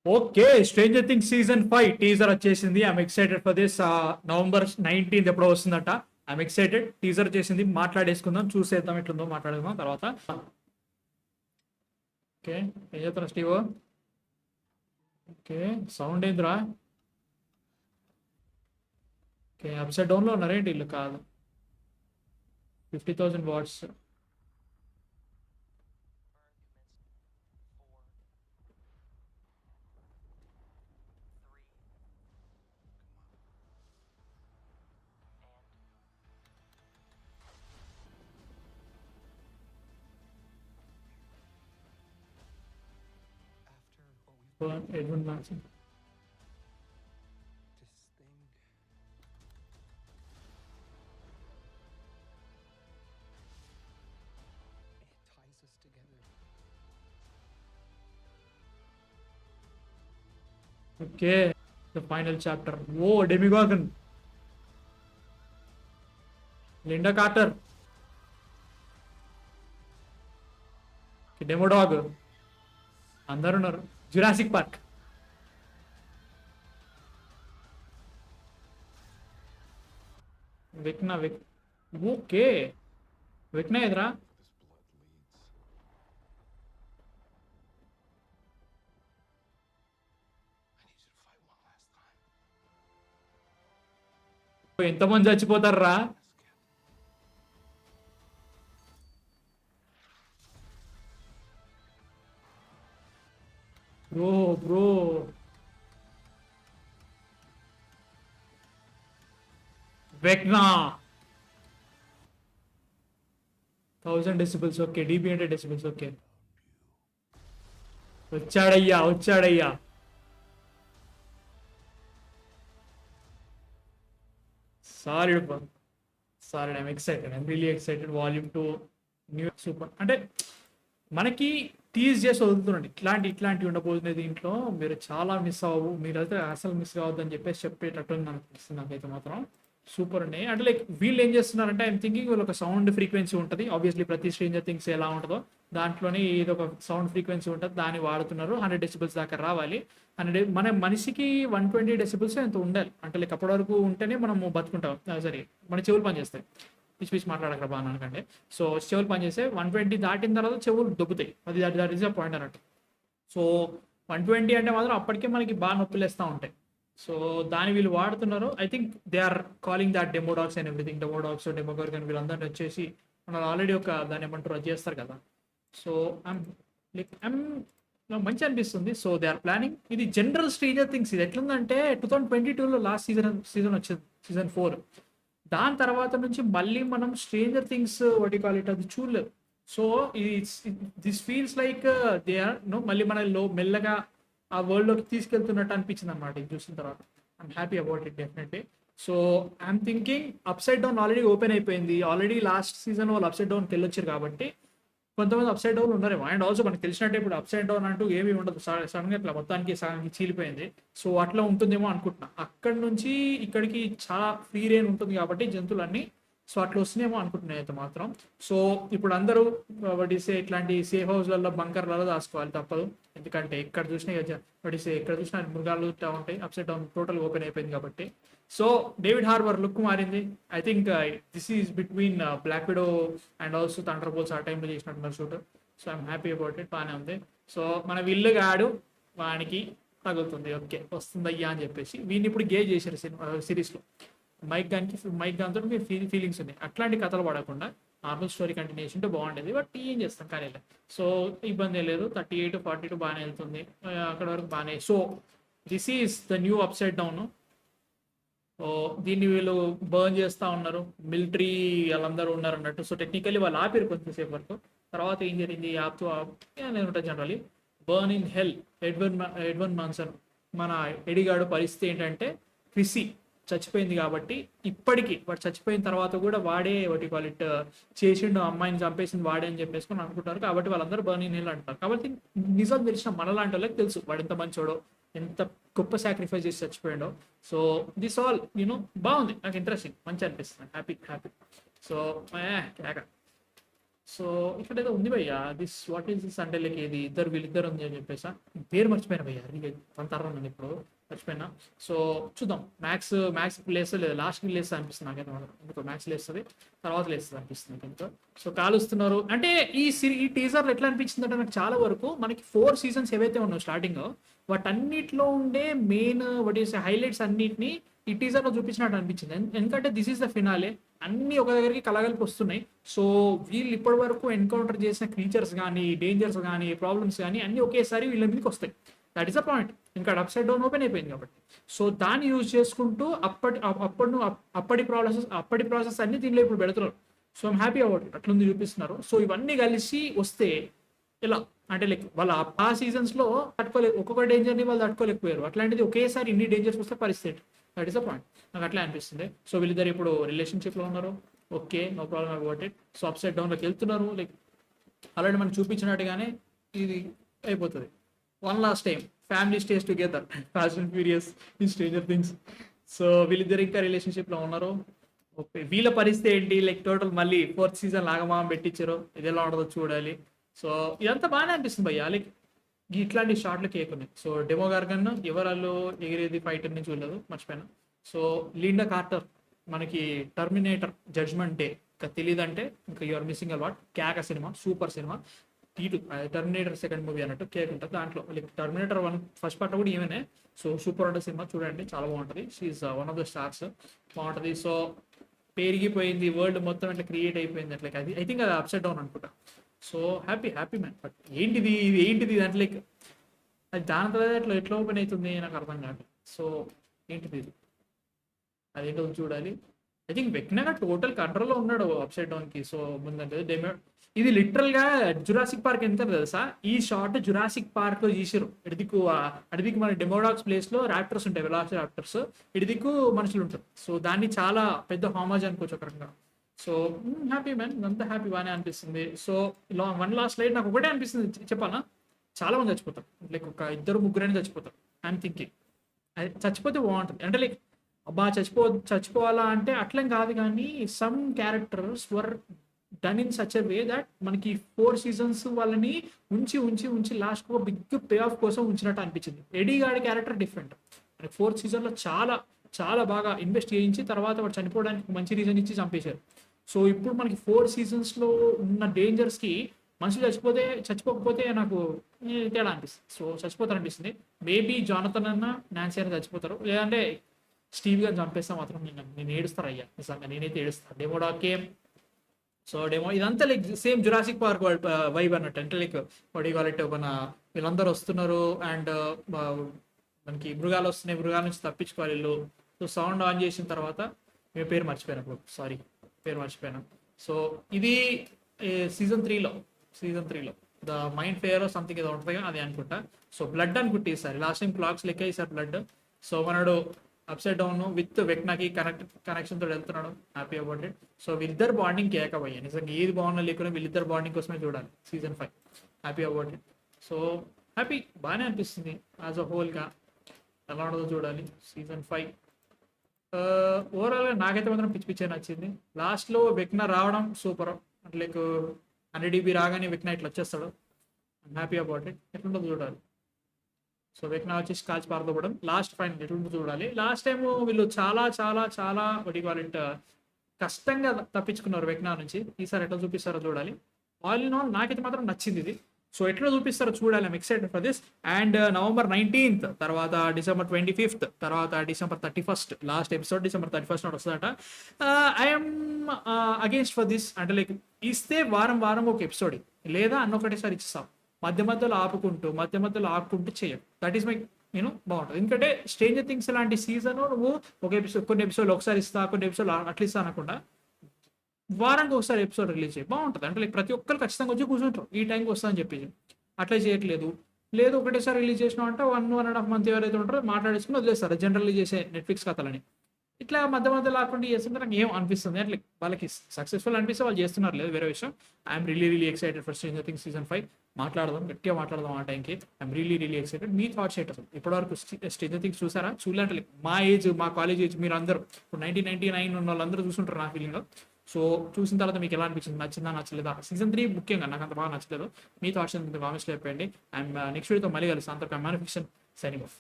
Okay, stranger things season 5 teaser వచ్చేసింది. I'm excited for this. November 19th ఎప్పుడో వస్తుందట. I'm excited. Teaser వచ్చేసింది, మాట్లాడేసుకుందాం, చూసేద్దాం ఎట్లుందో, మాట్లాడేద్దాం తర్వాత. ఓకే, ఏం చెప్తారా స్టీవ్? ఓకే, సౌండ్ ఏందిరా? ఓకే, అప్సైడ్ డౌన్ లో ఉన్నారేంటి వీళ్ళు? కాదు, 50,000 watts. Edwin Manson. Okay, the final chapter. ఓ డెమిగాగన్, లిండా కార్టర్, డెమోడాగ్, అందరు ఉన్నారు. Jurassic Park. వెక్నా వెక్ ఓకే, వెక్నా ఎదురా. ఎంతమంది చచ్చిపోతారా? Bro bro, Vecna 1000 decibels. Okay, DB అంటే డెసిబుల్స్. ఓకే, వచ్చాడయ్యా వచ్చాడయ్యా. Solid, solid. I'm excited, I'm really excited. Vol. 2 new super. అంటే మనకి టీజ్ చేసి వదులుతున్నాడు, ఇట్లాంటివి ఉండబోతుంది దీంట్లో. మీరు చాలా మిస్ అవ్వవు, మీరైతే అసలు మిస్ కావద్దు అని చెప్పేసి చెప్పేటట్టు అనిపిస్తుంది నాకైతే మాత్రం. సూపర్ ఉన్నాయి. అంటే లైక్ వీళ్ళు ఏం చేస్తున్నారంటే, ఐఎమ్ థింకింగ్ వీళ్ళు ఒక సౌండ్ ఫ్రీక్వెన్సీ ఉంటుంది ఆబ్వియస్లీ, ప్రతి స్ట్రేంజర్ థింగ్స్ ఎలా ఉంటుందో దాంట్లోనే ఏదో ఒక సౌండ్ ఫ్రీక్వెన్సీ ఉంటుంది, దాన్ని వాడుతున్నారు. 100 డెసిబుల్స్ దాకా రావాలి. 100, మన మనిషికి 120 డెసిబుల్స్ ఎంత ఉండాలి అంటే లైక్ అప్పటి వరకు ఉంటేనే మనము బతుకుంటాం. సరే, మన చెవులు పనిచేస్తాయి. పిచ్చి పిచ్చి మాట్లాడక బాగా అనకండి. సో చెవులు పనిచేస్తే 120 దాటిన తర్వాత చెవులు దొబ్బుతాయి. అది దట్ ఈస్ అ పాయింట్ అన్నట్టు. సో 120 అంటే మాత్రం అప్పటికే మనకి బాగా నొప్పిలేస్తూ ఉంటాయి. సో దాన్ని వీళ్ళు వాడుతున్నారు. I think they are calling that demodogs and everything. Demodogs, demogorgon, వీళ్ళందరినీ వచ్చేసి మన ఆల్రెడీ ఒక దాన్ని ఏమంటారు, అది చేస్తారు కదా. సో ఐమ్ లైక్ నాకు మంచి అనిపిస్తుంది. So they are planning. ఇది జనరల్ స్ట్రేంజర్ థింగ్స్. ఇది ఎట్లుందంటే 2022లో లాస్ట్ సీజన్ వచ్చింది, సీజన్ 4. దాని తర్వాత నుంచి మళ్ళీ మనం స్ట్రేంజర్ థింగ్స్ వాటి కాల్ ఇట్ అది చూడలేదు. So this feels like they are no మళ్ళీ మన మెల్లగా ఆ వరల్డ్ లోకి తీసుకెళ్తున్నట్టు అనిపించింది అనమాట ఇది చూసిన తర్వాత. I'm happy about it definitely. So I'm thinking up side down already open అయిపోయింది. ఆల్రెడీ లాస్ట్ సీజన్ వాళ్ళు అప్ సైడ్ డౌన్కి వెళ్ళొచ్చారు కాబట్టి కొంతమంది అప్ సైడ్ డౌన్ ఉన్నారేమో. అండ్ ఆల్సో మనకు తెలిసినట్టే ఇప్పుడు అప్ సైడ్ డౌన్ అంటూ ఏమీ ఉండదు, సడన్గా ఇట్లా మొత్తానికి సగానికి చీలిపోయింది. సో అట్లా ఉంటుందేమో అనుకుంటున్నా. అక్కడి నుంచి ఇక్కడికి చాలా ఫ్రీ రేన్ ఉంటుంది కాబట్టి జంతువులన్నీ, సో అట్లా వస్తున్నాయేమో అనుకుంటున్నాయి అయితే మాత్రం. సో ఇప్పుడు అందరూ వడిసే ఇట్లాంటి సేఫ్ హౌస్లలో, బంకర్లలో దాచుకోవాలి, తప్పదు. ఎందుకంటే ఇక్కడ చూసినా వడిసే ఎక్కడ చూసినా మృగాలు ఇట్లా ఉంటాయి. అప్సైడ్ డౌన్ టోటల్ ఓపెన్ అయిపోయింది కాబట్టి. సో డేవిడ్ హార్బర్ లుక్ మారింది. I think this is between Black Widow and also Thunderbolts ఆ టైంలో చేసినట్టున్నారు shoot. So I'm happy about it, బాగానే ఉంది. సో మన విల్లుగా ఆడు వానికి తగులుతుంది, ఓకే వస్తుందయ్యా అని చెప్పేసి వీడిని ఇప్పుడు గే చేశారు సిరీస్లో. మైక్ గాన్తో మీరు ఫీలింగ్స్ ఉన్నాయి. అట్లాంటి కథలు పడకుండా నార్మల్ స్టోరీ కంటిన్యూషన్ ఉంటే బాగుండేది. బట్ ఏం చేస్తాం కానీ. సో ఇబ్బంది లేదు. 38-42 బాగానే వెళ్తుంది, అక్కడ వరకు బాగానే. So this is the new upside down. దీన్ని వీళ్ళు బర్న్ చేస్తూ ఉన్నారు, మిలిటరీ వాళ్ళందరూ ఉన్నారు అన్నట్టు. సో టెక్నికల్లీ వాళ్ళు ఆపారు కొంచెంసేపు వరకు. తర్వాత ఏం జరిగింది, ఆపుతూ నేను ఉంటుంది generally. Burn in hell. Edwin Manson, మన ఎడిగాడు పరిస్థితి ఏంటంటే, క్రిసి చచ్చిపోయింది కాబట్టి ఇప్పటికీ వాడు చచ్చిపోయిన తర్వాత కూడా వాడే వాటి క్వాలిటీ చేసిండు, అమ్మాయిని చంపేసింది వాడే అని చెప్పేసుకొని అనుకుంటారు. కాబట్టి వాళ్ళందరూ బర్న్ ఇన్ హెల్ అంటారు. కాబట్టి నిజం తెలిసిన మనలాంటి వాళ్ళకి తెలుసు వాడు ఎంత మంచోడో, ఎంత గొప్ప సాక్రిఫైస్ చేసి చచ్చిపోయాడో. సో దిస్ ఆల్ యూనో బాగుంది, నాకు ఇంట్రెస్టింగ్, మంచి అనిపిస్తుంది, హ్యాపీ హ్యాపీ. సో సో ఇక్కడేదో ఉంది భయ్య, దిస్ వాట్ ఈస్ దిస్ అంటే లైక్ ఇది వీళ్ళిద్దరు ఉంది అని చెప్పేసి పేరు మర్చిపోయినా భయ్య, తన తర్వాత నన్ను ఇప్పుడు మర్చిపోయినా. సో చూద్దాం, మ్యాక్స్ ప్లేస్ లేదు, లాస్ట్ లేస్తుంది అనిపిస్తుంది నాకైతే. ఎందుకో మ్యాక్స్ లేస్తుంది, తర్వాత లేస్తుంది అనిపిస్తుంది ఇంకో. సో కాలుస్తున్నారు అంటే ఈ టీజర్ ఎట్లా అనిపించింది అంటే నాకు చాలా వరకు మనకి 4 సీజన్స్ ఏవైతే ఉన్నాయో స్టార్టింగ్, వాటన్నిటిలో ఉండే మెయిన్ వాట్ ఈస్ హైలైట్స్ అన్నిటిని ఈ టీజర్ లో చూపించినట్టు అనిపించింది. ఎందుకంటే దిస్ ఈస్ ద ఫినాలే, అన్ని ఒక దగ్గరికి కలగలిపి వస్తున్నాయి. సో వీళ్ళు ఇప్పటి వరకు ఎన్కౌంటర్ చేసిన క్రీచర్స్ కానీ, డేంజర్స్ కానీ, ప్రాబ్లమ్స్ కానీ అన్ని ఒకేసారి వీళ్ళ మీదకి వస్తాయి. That is the point. ఇంకా అప్ సైడ్ డౌన్ ఓపెన్ అయిపోయింది కాబట్టి, సో దాన్ని యూజ్ చేసుకుంటూ అప్పటి ప్రాసెస్ అన్ని దీనిలో ఇప్పుడు పెడుతున్నారు. So I'm happy about it, అట్లుంది చూపిస్తున్నారు. సో ఇవన్నీ కలిసి వస్తే ఇలా అంటే లైక్ వాళ్ళ ఆ సీజన్స్ లో ఒక్కొక్క డేంజర్ని వాళ్ళు తట్టుకోలేకపోయారు, అట్లాంటిది ఒకేసారి ఇన్ని డేంజర్స్ వస్తే పరిస్థితి. దట్ ఈస్ ద పాయింట్, నాకు అట్లా అనిపిస్తుంది. సో వీళ్ళిద్దరు ఇప్పుడు రిలేషన్షిప్ లో ఉన్నారు, okay, no problem about it. So upside down లోకి వెళ్తున్నారు, లైక్ ఆల్రెడీ మనం చూపించినట్టుగానే ఇది అయిపోతుంది. One last time family stays together, Fast and Furious in Stranger Things. So వీళ్ళిద్దరు ఇంకా రిలేషన్షిప్ లో ఉన్నారు. ఓకే, వీళ్ళ పరిస్థితి ఏంటి, లైక్ టోటల్ మళ్ళీ 4th సీజన్ లాగమాం పెట్టించారు, ఇది ఎలా ఉండదో చూడాలి. సో ఇదంతా బాగానే అనిపిస్తుంది భయ్య, లైక్ ఇట్లాంటి షార్ట్లు కేకున్నాయి. సో డెమో గార్గన్ ఎవరు ఎగిరేది ఫైటర్ నుంచి చూడలేదు, మర్చిపోయాను. సో లిండా కార్టర్ మనకి టర్మినేటర్ జడ్జ్మెంట్ డే ఇంకా తెలియదు అంటే ఇంకా యూఆర్ మిస్సింగ్ అలవాట్. కేక సినిమా, సూపర్ సినిమా. టీటు టర్మినేటర్ సెకండ్ మూవీ అన్నట్టు కేక్ ఉంటుంది దాంట్లో, లైక్ టర్మినేటర్ 1 ఫస్ట్ పార్ట్ కూడా ఈవెనే. సో సూపర్ ఉంటుంది సినిమా, చూడండి, చాలా బాగుంటుంది. She's one of the stars, బాగుంటుంది. సో పెరిగిపోయింది, వరల్డ్ మొత్తం ఇట్లా క్రియేట్ అయిపోయింది అట్లా, అది ఐ థింక్ అది అప్సెట్ డౌన్ అనుకుంటా. So happy man. బట్ ఏంటిది అంటే లైక్ అది దాని తర్వాత ఎట్లా ఓపెన్ అవుతుంది నాకు అర్థం కాదు. సో ఏంటిది ఇది, అదేంటో చూడాలి. ఐ థింక్ వెక్నగా టోటల్ కంట్రోల్లో ఉన్నాడు అప్సైడ్ డౌన్ కి. సో ముందంటే ఇది లిటరల్ గా జురాసిక్ పార్క్ ఎంత తెలుసా, ఈ షార్ట్ జురాసిక్ పార్క్ లో తీసారు. ఇడిదిక్కు మన డెమోడాక్స్ ప్లేస్ లో ర్యాప్టర్స్ ఉంటాయి, వెలాసి ర్యాప్టర్స్, ఇడిదిక్కు మనుషులు ఉంటారు. సో దాన్ని చాలా పెద్ద హామాజ్ అనుకోవచ్చు ఒక రకంగా. సో హ్యాపీ మ్యాన్, అంతా హ్యాపీ బాగానే అనిపిస్తుంది. సో వన్ లాస్ట్ లైట్ నాకు ఒకటే అనిపిస్తుంది చెప్పాలా, చాలా మంది చచ్చిపోతారు, లైక్ ఒక 2-3 చచ్చిపోతారు. ఐఎమ్ థింకింగ్ అది చచ్చిపోతే బాగుంటుంది అంటే లైక్ అబ్బా చచ్చిపోవాలా అంటే అట్లేం కాదు, కానీ some characters were done in such a way that మనకి 4 సీజన్స్ వాళ్ళని ఉంచి లాస్ట్ ఒక బిగ్ పే ఆఫ్ కోసం ఉంచినట్టు అనిపించింది. ఎడీ గాడి క్యారెక్టర్ డిఫరెంట్, మనకి 4th సీజన్లో చాలా చాలా బాగా ఇన్వెస్ట్ చేయించి తర్వాత వాడు చనిపోవడానికి మంచి రీజన్ ఇచ్చి చంపేశారు. సో ఇప్పుడు మనకి 4 సీజన్స్లో ఉన్న డేంజర్స్కి మనుషులు చచ్చిపోకపోతే నాకు తేడా అనిపిస్తుంది. సో చచ్చిపోతారు అనిపిస్తుంది. మేబీ జానతన్ అన్న నాన్సీ అని చచ్చిపోతారు, లేదంటే స్టీవ్ గాని చంపేస్తే మాత్రం నేను ఏడుస్తారు అయ్యా, నిజంగా నేనైతే ఏడుస్తాను. డెమోడాకే సో ఇదంతా like same Jurassic park vibe అన్నట్టు, అంటే లైక్ వాటి మన వీళ్ళందరూ వస్తున్నారు అండ్ మనకి మృగాలు వస్తున్నాయి, మృగాల నుంచి తప్పించుకోవాలి వీళ్ళు. సో సౌండ్ ఆన్ చేసిన తర్వాత మీ పేరు మర్చిపోయినప్పుడు పేరు మర్చిపోయాను. సో ఇది సీజన్ త్రీలో ద మైండ్ ఫేర్ సంథింగ్ ఏదో ఉంటుంది అది అనుకుంటా. సో బ్లడ్ అనుకుంటే ఈసారి లాస్ట్ టైం క్లాక్స్ లెక్క ఈసారి బ్లడ్. సో మనడు అప్సైడ్ డౌన్ విత్ వెక్నాకి కనెక్షన్ తోటి వెళ్తున్నాడు, హ్యాపీ అబౌట్ ఇట్. సో వీళ్ళిద్దరు బాండింగ్ కేకపోయా, నిజంగా ఏది బాగున్నా లేకుండా వీళ్ళిద్దరు బాండింగ్ కోసమే చూడాలి season 5. Happy about it. So happy, బాగానే అనిపిస్తుంది యాజ్ అ హోల్గా. ఎలా ఉండదో చూడాలి సీజన్ 5. ఓవరాల్గా నాకైతే మాత్రం పిచ్చి నచ్చింది. లాస్ట్లో వెక్నా రావడం సూపర్, అంటే లైక్ 100 DB రాగానే వెక్నా ఇట్లా వచ్చేస్తాడు. I'm happy about it. ఎట్లుంటుందో చూడాలి. సో వెక్నా వచ్చేసి కాల్చి పారదోపడం లాస్ట్ ఫైనల్ ఎట్లుంటుందో చూడాలి. లాస్ట్ టైం వీళ్ళు చాలా చాలా చాలా కష్టంగా తప్పించుకున్నారు వెక్నా నుంచి, ఈసారి ఎట్లా చూపిస్తారో చూడాలి. ఆల్ ఇన్ ఆల్ నాకైతే మాత్రం నచ్చింది ఇది. సో ఎట్లా చూపిస్తారో చూడాలి, I'm excited for this. And November 19th, తర్వాత December 25th, తర్వాత December 31st, last episode December 31st నాడు వస్తుందట. ఐఎమ్ అగేన్స్ట్ ఫర్ దిస్, అంటే లైక్ ఇస్తే వారం ఒక ఎపిసోడ్, లేదా ఒకటేసారి ఇస్తాం, మధ్యలో ఆపుకుంటూ చేయం. దట్ ఈస్ మై బాగుంటుంది. ఎందుకంటే స్ట్రేంజర్ థింగ్స్ లాంటి సీజన్ నువ్వు ఒక ఎపిసోడ్ కొన్ని ఎపిసోడ్లు ఒకసారి ఇస్తా, కొన్ని ఎపిసోడ్లు అట్లా ఇస్తా అనకుండా వారానికి ఒకసారి ఎపిసోడ్ రిలీజ్ చేయి, బాగుంటుంది. అంటే లైక్ ప్రతి ఒక్కరు ఖచ్చితంగా వచ్చి కూర్చుంటారు ఈ టైంకి వస్తా అని చెప్పేసి. అట్లా చేయట్లేదు, లేదు ఒకటేసారి రిలీజ్ చేసినా అంటే 1.5 month ఎవరైతే ఉంటారో మాట్లాడేసుకుని వదిలేస్తారు జనరల్లీ చేసే నెట్ఫ్లిక్స్ కథలని. ఇట్లా మధ్య లాక్కుండా చేస్తుంటే నాకు ఏం అనిపిస్తుంది అంటే వాళ్ళకి సక్సెస్ఫుల్ అనిపిస్తే వాళ్ళు చేస్తున్నారు, లేదు వేరే విషయం. I'm really excited for stranger things season 5. గట్టిగా మాట్లాడదాం ఆ టైంకి. I'm really excited. Me thoughts ఏంటి అసలు? ఇప్పటివరకు స్ట్రేంజర్ థింగ్స్ చూసారా? చూడాలంటే మా ఏజ్, మా కాలేజ్ ఏజ్, మీరు అందరూ ఇప్పుడు 1999 ఉన్న వాళ్ళందరూ చూసుంటారు నా ఫీలింగ్లో. సో చూసిన తర్వాత మీకు ఎలా అనిపించింది, నచ్చిందా నచ్చలేదా? సీజన్ 3 ముఖ్యంగా నాకు అంత బాగా నచ్చలేదు. మీ థాట్స్ కామెంట్స్లో చెప్పండి. అండ్ నెక్స్ట్ వీడియోతో మళ్ళీ కలుస్తాను. అంతకు మ్యానుఫిక్షన్ సైనింగ్ ఆఫ్.